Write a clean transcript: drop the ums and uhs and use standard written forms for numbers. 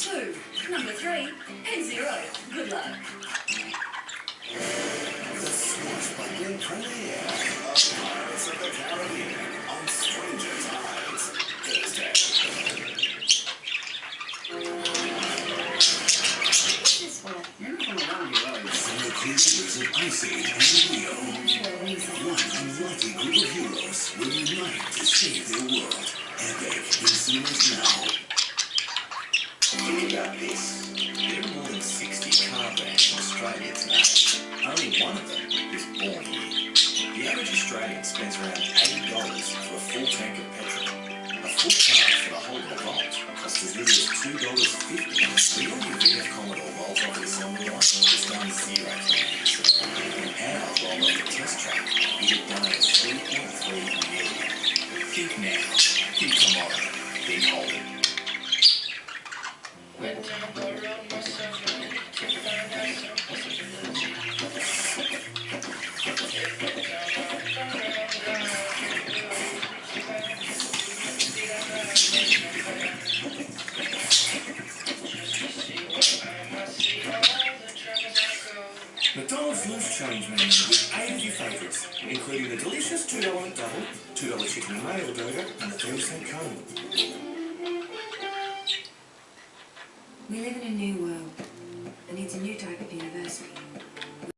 2, number 3, and 0. Good luck. The swashbuckling premiere of Pirates of the Caribbean on Stranger Tides, Thursday. What's this for? You're from around your eyes. From the creators of Icy and Leo, one unlikely group of heroes will unite to save their world. Epic in cinemas now. Think about this. There are more than 60 car brands in Australia today. Only one of them is born here. The average Australian spends around $80 for a full tank of petrol. A full car for the whole revolt costs as little as $2.50. Beyond your VF Commodore rolls off the assembly line, it's done 0 kilometres. And our roll off the test track, you get done at 3.3 million. Think now, think tomorrow, think Holden. McDonald's Loose Change Menu with 8 of your favourites, including the delicious $2 McDouble, $2 chicken and mayo burger, and the 30-cent cone. We live in a new world that needs a new type of university.